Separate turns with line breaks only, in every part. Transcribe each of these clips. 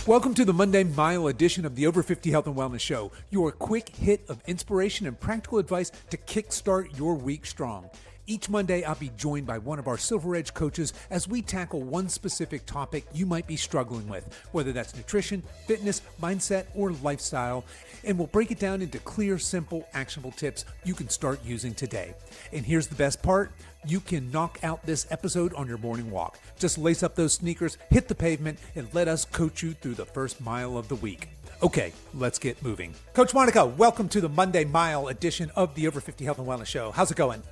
Welcome to the Monday Mile edition of the Over 50 Health and Wellness Show, your quick hit of inspiration and practical advice to kickstart your week strong. Each Monday, I'll be joined by one of our Silver Edge coaches as we tackle one specific topic you might be struggling with, whether that's nutrition, fitness, mindset, or lifestyle, and we'll break it down into clear, simple, actionable tips you can start using today. And here's the best part. You can knock out this episode on your morning walk. Just lace up those sneakers, hit the pavement, and let us coach you through the first mile of the week. Okay, let's get moving. Coach Monica, welcome to the Monday Mile edition of the Over 50 Health and Wellness Show. How's it going?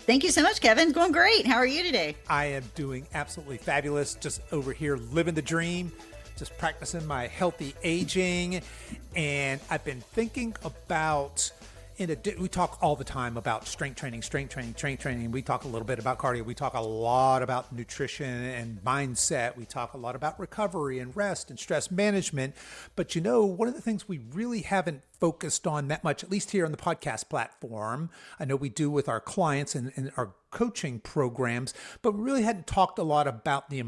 Thank you so much, Kevin. It's going great. How are you today?
I am doing absolutely fabulous. Just over here living the dream, just practicing my healthy aging. And I've been thinking about, we talk all the time about strength training. We talk a little bit about cardio. We talk a lot about nutrition and mindset. We talk a lot about recovery and rest and stress management. But one of the things we really haven't focused on that much, at least here on the podcast platform, I know we do with our clients and our coaching programs, but we really hadn't talked a lot about the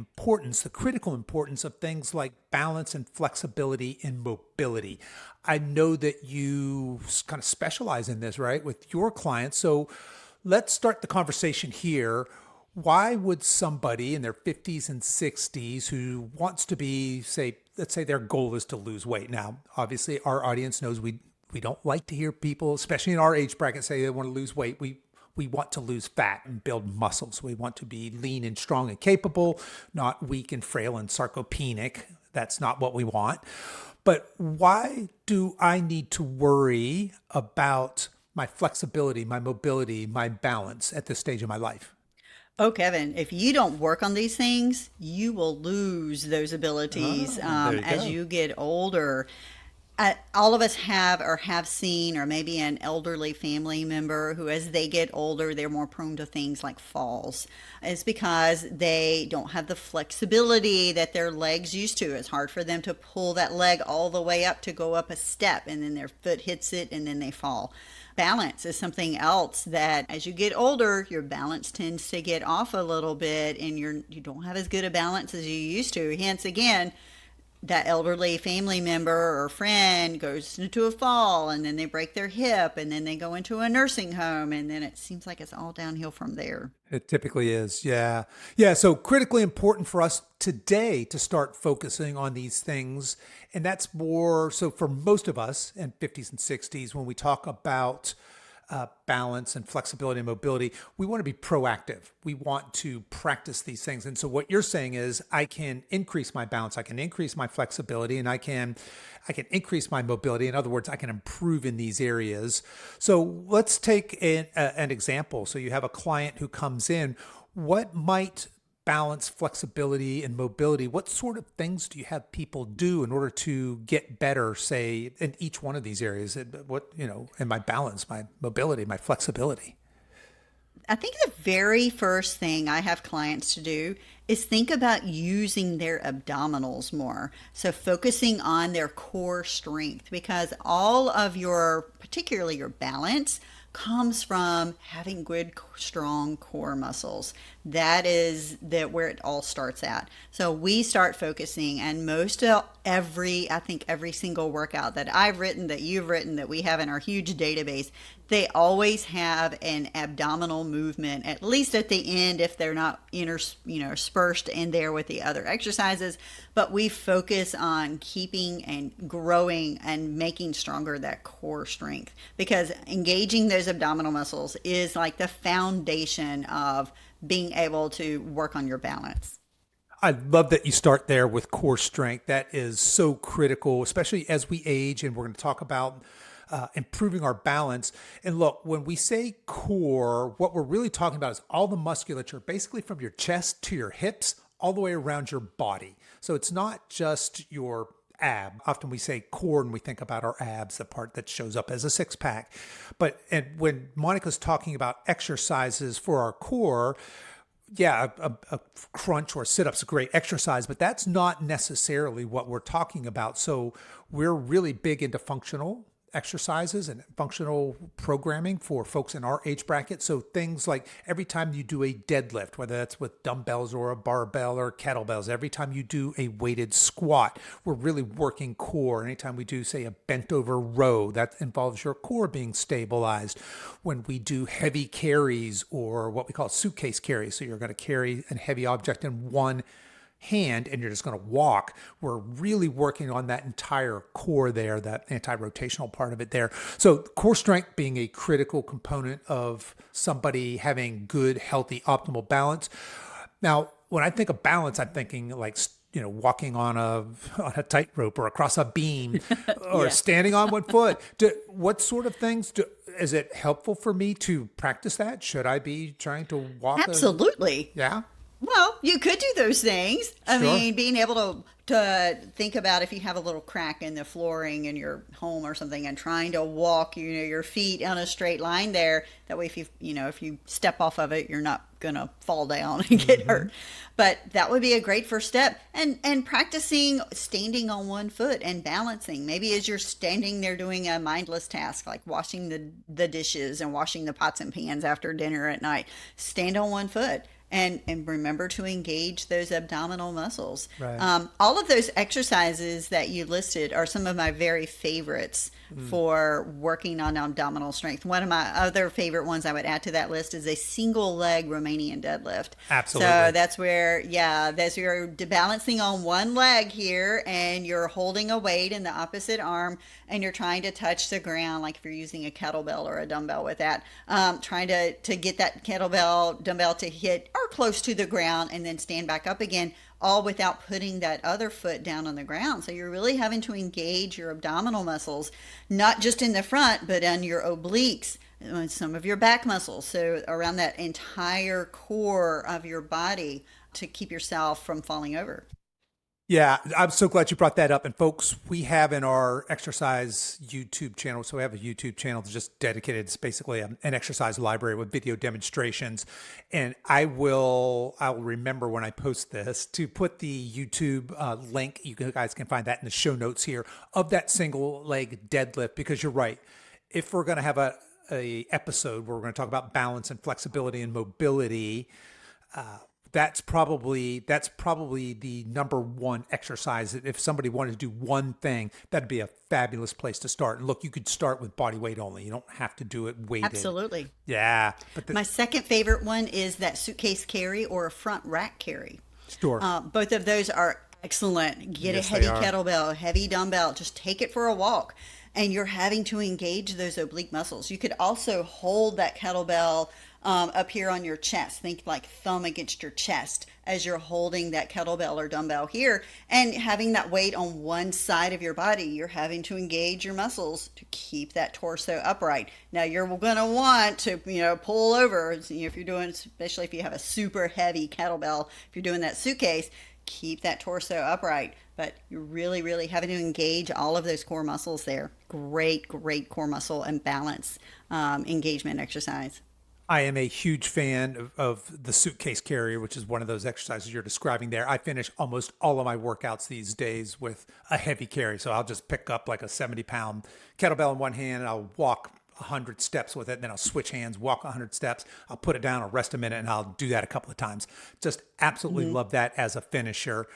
critical importance of things like balance and flexibility and mobility. I know that you kind of specialize in this, right, with your clients. So let's start the conversation here. Why would somebody in their 50s and 60s who wants to be, let's say their goal is to lose weight. Now, obviously, our audience knows we don't like to hear people, especially in our age bracket, say they want to lose weight. We want to lose fat and build muscles. We want to be lean and strong and capable, not weak and frail and sarcopenic. That's not what we want. But why do I need to worry about my flexibility, my mobility, my balance at this stage of my life?
Oh, Kevin, if you don't work on these things, you will lose those abilities as you get older. All of us have seen, or maybe an elderly family member who, as they get older, they're more prone to things like falls. It's because they don't have the flexibility that their legs used to. It's hard for them to pull that leg all the way up to go up a step, and then their foot hits it and then they fall. Balance is something else that as you get older, your balance tends to get off a little bit and you don't have as good a balance as you used to. Hence, again, that elderly family member or friend goes into a fall and then they break their hip and then they go into a nursing home and then it seems like it's all downhill from there.
It typically is. Yeah. Yeah. So critically important for us today to start focusing on these things. And that's more so for most of us in 50s and 60s, when we talk about balance and flexibility and mobility, we want to be proactive. We want to practice these things. And so what you're saying is I can increase my balance, I can increase my flexibility, and I can increase my mobility. In other words, I can improve in these areas. So let's take an example. So you have a client who comes in. What might balance, flexibility, and mobility? What sort of things do you have people do in order to get better, say, in each one of these areas? In my balance, my mobility, my flexibility?
I think the very first thing I have clients to do is think about using their abdominals more. So focusing on their core strength, because all of particularly your balance, comes from having good, strong core muscles. That is where it all starts at. So we start focusing, and I think every single workout that I've written, that you've written, that we have in our huge database, they always have an abdominal movement, at least at the end, if they're not interspersed in there with the other exercises. But we focus on keeping and growing and making stronger that core strength, because engaging those abdominal muscles is like the foundation of being able to work on your balance.
I love that you start there with core strength. That is so critical, especially as we age, and we're going to talk about improving our balance. And look, when we say core, what we're really talking about is all the musculature, basically from your chest to your hips, all the way around your body. So it's not just your ab. Often we say core and we think about our abs, the part that shows up as a six pack. And when Monica's talking about exercises for our core, yeah, a crunch or a sit-up's a great exercise, but that's not necessarily what we're talking about. So we're really big into functional exercises and functional programming for folks in our age bracket. So things like every time you do a deadlift, whether that's with dumbbells or a barbell or kettlebells, every time you do a weighted squat, we're really working core. Anytime we do, say, a bent over row, that involves your core being stabilized. When we do heavy carries or what we call suitcase carries, so you're going to carry a heavy object in one hand and you're just going to walk, we're really working on that entire core there, that anti-rotational part of it there. So core strength being a critical component of somebody having good, healthy, optimal balance. Now, when I think of balance, I'm thinking like, walking on a tightrope or across a beam or standing on one foot. What sort of things is it helpful for me to practice that? Should I be trying to walk?
Absolutely.
Yeah.
Well, you could do those things. I
Sure.
mean, being able to think about if you have a little crack in the flooring in your home or something and trying to walk, your feet on a straight line there. That way, if you step off of it, you're not going to fall down and get hurt. But that would be a great first step. And practicing standing on one foot and balancing. Maybe as you're standing there doing a mindless task like washing the dishes and washing the pots and pans after dinner at night, stand on one foot. And remember to engage those abdominal muscles.
Right.
All of those exercises that you listed are some of my very favorites for working on abdominal strength. One of my other favorite ones I would add to that list is a single leg Romanian deadlift.
Absolutely.
So that's where you're balancing on one leg here and you're holding a weight in the opposite arm and you're trying to touch the ground, like if you're using a kettlebell or a dumbbell with that, trying to get that dumbbell to hit or close to the ground and then stand back up again, all without putting that other foot down on the ground. So you're really having to engage your abdominal muscles, not just in the front, but on your obliques, and some of your back muscles. So around that entire core of your body to keep yourself from falling over.
Yeah, I'm so glad you brought that up. And folks, we have in our exercise YouTube channel, so we have a YouTube channel that's just dedicated. It's basically an exercise library with video demonstrations. And I'll remember when I post this to put the YouTube link. You guys can find that in the show notes here of that single leg deadlift, because you're right. If we're going to have a episode where we're going to talk about balance and flexibility and mobility, that's probably the number one exercise. If somebody wanted to do one thing, that'd be a fabulous place to start. And look, you could start with body weight only. You don't have to do it weighted.
Absolutely.
Yeah.
My second favorite one is that suitcase carry or a front rack carry.
Sure.
Both of those are excellent. Get
Yes,
a heavy
they are.
kettlebell, heavy dumbbell, just take it for a walk. And you're having to engage those oblique muscles. You could also hold that kettlebell up here on your chest. Think like thumb against your chest as you're holding that kettlebell or dumbbell here and having that weight on one side of your body. You're having to engage your muscles to keep that torso upright. Now you're going to want to, pull over, if you're doing, especially if you have a super heavy kettlebell, if you're doing that suitcase, keep that torso upright. But you're really, really having to engage all of those core muscles there. Great, great core muscle and balance engagement exercise.
I am a huge fan of the suitcase carrier, which is one of those exercises you're describing there. I finish almost all of my workouts these days with a heavy carry. So I'll just pick up like a 70-pound kettlebell in one hand and I'll walk 100 steps with it. Then I'll switch hands, walk 100 steps. I'll put it down, I'll rest a minute, and I'll do that a couple of times. Just absolutely love that as a finisher.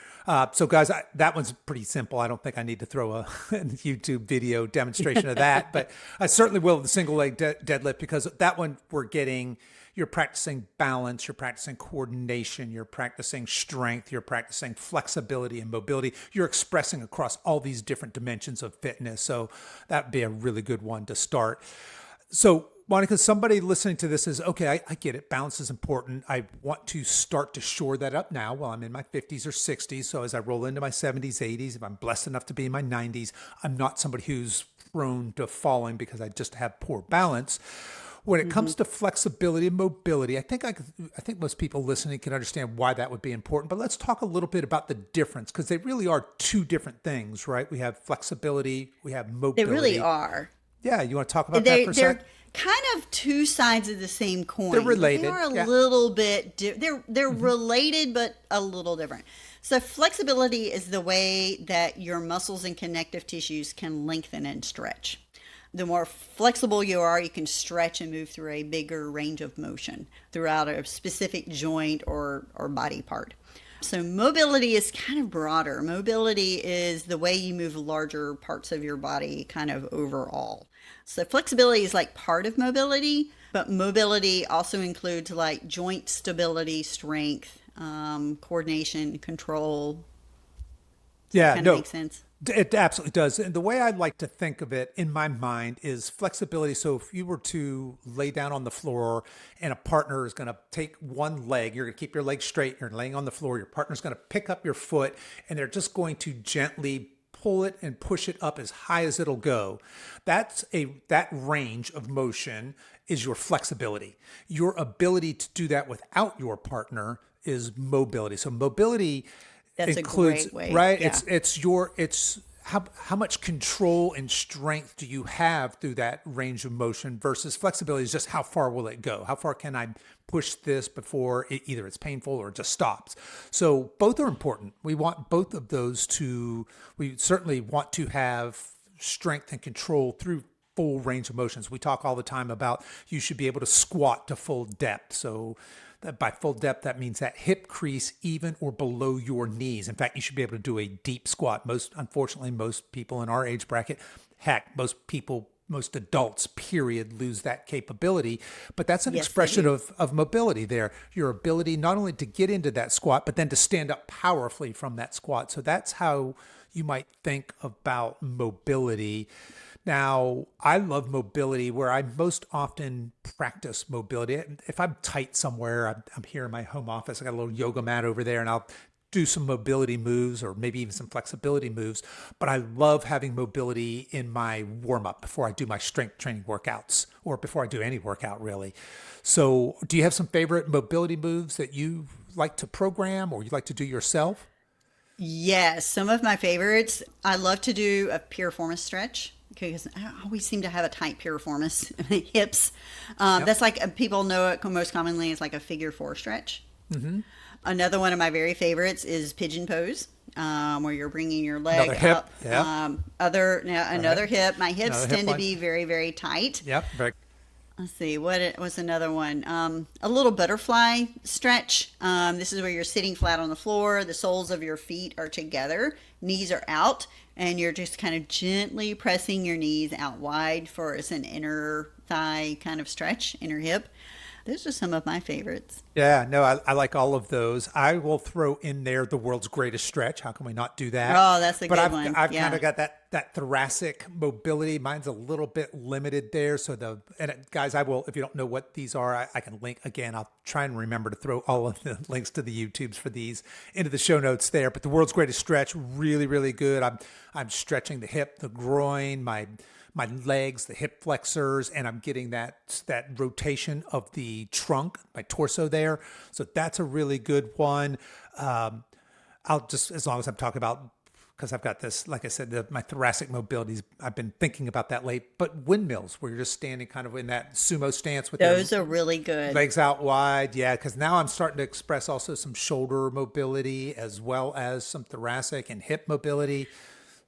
So guys, that one's pretty simple. I don't think I need to throw a YouTube video demonstration of that, but I certainly will with the single leg deadlift, because that one you're practicing balance, you're practicing coordination, you're practicing strength, you're practicing flexibility and mobility. You're expressing across all these different dimensions of fitness. So that'd be a really good one to start. So Monica, somebody listening to this is, okay, I get it. Balance is important. I want to start to shore that up now while I'm in my 50s or 60s. So as I roll into my 70s, 80s, if I'm blessed enough to be in my 90s, I'm not somebody who's prone to falling because I just have poor balance. When it comes to flexibility and mobility, I think most people listening can understand why that would be important. But let's talk a little bit about the difference, because they really are two different things, right? We have flexibility, we have mobility.
They really are.
Yeah, you want to talk about that for a
They're
sec?
kind of two sides of the same coin.
They're related.
They are a
Yeah.
little bit. They're related, but a little different. So flexibility is the way that your muscles and connective tissues can lengthen and stretch. The more flexible you are, you can stretch and move through a bigger range of motion throughout a specific joint or body part. So mobility is kind of broader. Mobility is the way you move larger parts of your body kind of overall. So flexibility is like part of mobility, but mobility also includes like joint stability, strength, coordination, control.
Yeah,
Kind of
no,
makes sense.
it absolutely does. And the way I like to think of it in my mind is flexibility. So if you were to lay down on the floor and a partner is going to take one leg, you're going to keep your leg straight, you're laying on the floor, your partner's going to pick up your foot and they're just going to gently pull it and push it up as high as it'll go. That range of motion is your flexibility. Your ability to do that without your partner is mobility. So mobility
That's
includes,
a great way.
right?
Yeah.
It's how much control and strength do you have through that range of motion versus flexibility is just how far will it go? How far can I push this before either it's painful or it just stops? So both are important. We want both of those we certainly want to have strength and control through full range of motions. We talk all the time about you should be able to squat to full depth. So that by full depth, that means that hip crease even or below your knees. In fact, you should be able to do a deep squat. Unfortunately, most people in our age bracket, heck, most adults, period, lose that capability. But that's an
Yes, they
expression
do.
of mobility there. Your ability not only to get into that squat, but then to stand up powerfully from that squat. So that's how you might think about mobility. Now, I love mobility where I most often practice mobility. If I'm tight somewhere, I'm here in my home office, I got a little yoga mat over there and I'll do some mobility moves or maybe even some flexibility moves. But I love having mobility in my warm up before I do my strength training workouts or before I do any workout really. So do you have some favorite mobility moves that you like to program or you like to do yourself?
Yes, some of my favorites. I love to do a piriformis stretch because I always seem to have a tight piriformis hips.
Yep.
That's like people know it most commonly as like a figure four stretch. Another one of my very favorites is pigeon pose, where you're bringing your leg
Another hip.
up.
Yeah.
Another
Right.
hip. My hips
Another hip
tend to
one.
be very, very tight.
Yep. Very.
Let's see, what was another one? A little butterfly stretch. This is where you're sitting flat on the floor. The soles of your feet are together, knees are out, and you're just kind of gently pressing your knees out wide for it's an inner thigh kind of stretch, inner hip. Those are some of my favorites.
Yeah, no, I like all of those. I will throw in there the world's greatest stretch. How can we not do that?
Oh, that's a
But
good one.
I've kind
Yeah.
of got that thoracic mobility. Mine's a little bit limited there. So guys, I will, if you don't know what these are, I can link again. I'll try and remember to throw all of the links to the YouTubes for these into the show notes there. But the world's greatest stretch, really, really good. I'm stretching the hip, the groin, my legs, the hip flexors, and I'm getting that rotation of the trunk, my torso there. So that's a really good one. I'll just, as long as I'm talking about, because I've got this, like I said, my thoracic mobilities, I've been thinking about that late, but windmills where you're just standing kind of in that sumo stance with
Those
your
are really good.
legs out wide. Yeah, because now I'm starting to express also some shoulder mobility as well as some thoracic and hip mobility.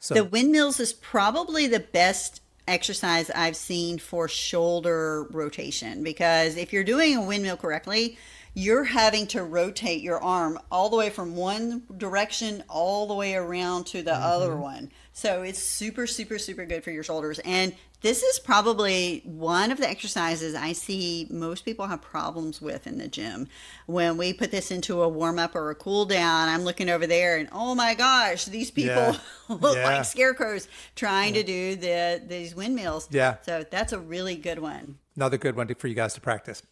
The
So
windmills is probably the best exercise I've seen for shoulder rotation because if you're doing a windmill correctly, you're having to rotate your arm all the way from one direction all the way around to the other one. So it's super, super, super good for your shoulders. And this is probably one of the exercises I see most people have problems with in the gym. When we put this into a warm up or a cool down, I'm looking over there and oh my gosh, these people
Yeah.
look
Yeah.
like scarecrows trying to do these windmills.
Yeah.
So that's a really good one.
another good one for you guys to practice.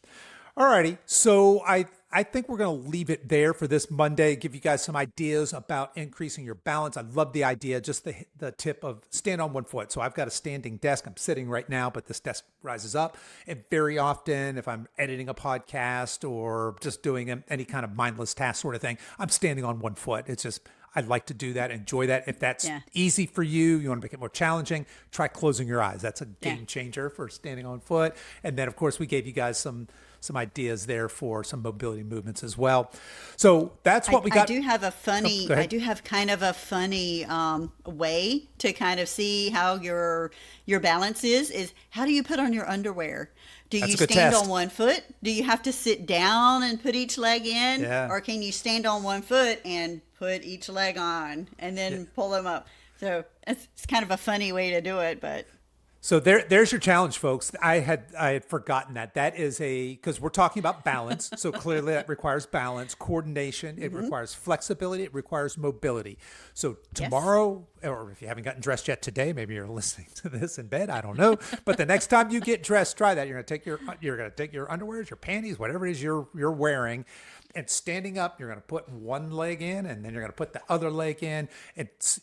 Alrighty, so I think we're going to leave it there for this Monday. Give you guys some ideas about increasing your balance. I love the idea, just the tip of stand on one foot. So I've got a standing desk. I'm sitting right now, but this desk rises up. And very often, if I'm editing a podcast or just doing any kind of mindless task sort of thing, I'm standing on one foot. It's just I like to do that, enjoy that. If that's
Yeah.
easy for you, you want to make it more challenging, try closing your eyes. That's a
Yeah.
game changer for standing on foot. And then, of course, we gave you guys some ideas there for some mobility movements as well. So that's what we got.
I do have a funny,
go ahead.
I do have kind of a funny way to kind of see how your balance is how do you put on your underwear? Do
That's
you
a good
stand
test.
on one foot? Do you have to sit down and put each leg in?
Yeah.
Or can you stand on one foot and put each leg on and then pull them up? So it's kind of a funny way to do it, but
So there's your challenge, folks. I had forgotten that is because we're talking about balance. So clearly that requires balance, coordination. It requires flexibility. It requires mobility. So tomorrow, or if you haven't gotten dressed yet today, maybe you're listening to this in bed. I don't know. But the next time you get dressed, try that. You're gonna take your underwears, your panties, whatever it is you're wearing. And standing up, you're going to put one leg in, and then you're going to put the other leg in.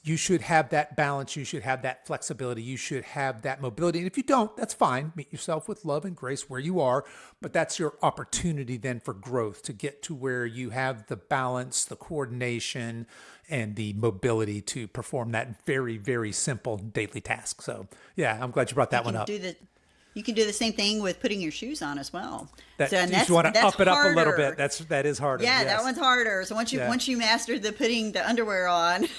You should have that balance. You should have that flexibility. You should have that mobility. And if you don't, that's fine. Meet yourself with love and grace where you are. But that's your opportunity then for growth, to get to where you have the balance, the coordination, and the mobility to perform that very, very simple daily task. So, yeah, I'm glad you brought that one up.
You can do the same thing with putting your shoes on as well.
You just want to up it up a little bit. That is harder.
Yeah,
yes.
that one's harder. So once you master putting the underwear on,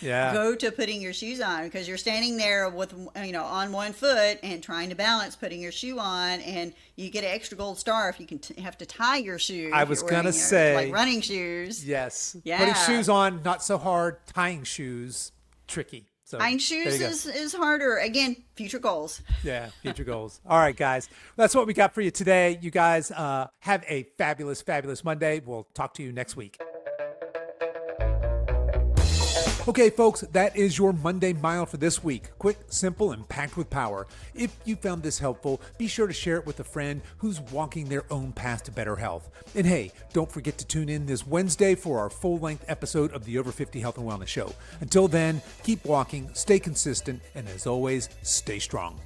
go to putting your shoes on, because you're standing there with on one foot and trying to balance putting your shoe on, and you get an extra gold star if you can have to tie your shoes.
I was gonna say,
like running shoes.
Yes.
Yeah.
Putting shoes on, not so hard. Tying shoes, tricky. So
tying shoes is harder. Again, future goals.
Yeah, future goals. All right, guys. That's what we got for you today. You guys have a fabulous, fabulous Monday. We'll talk to you next week. Okay, folks, that is your Monday Mile for this week. Quick, simple, and packed with power. If you found this helpful, be sure to share it with a friend who's walking their own path to better health. And hey, don't forget to tune in this Wednesday for our full-length episode of the Over 50 Health and Wellness Show. Until then, keep walking, stay consistent, and as always, stay strong.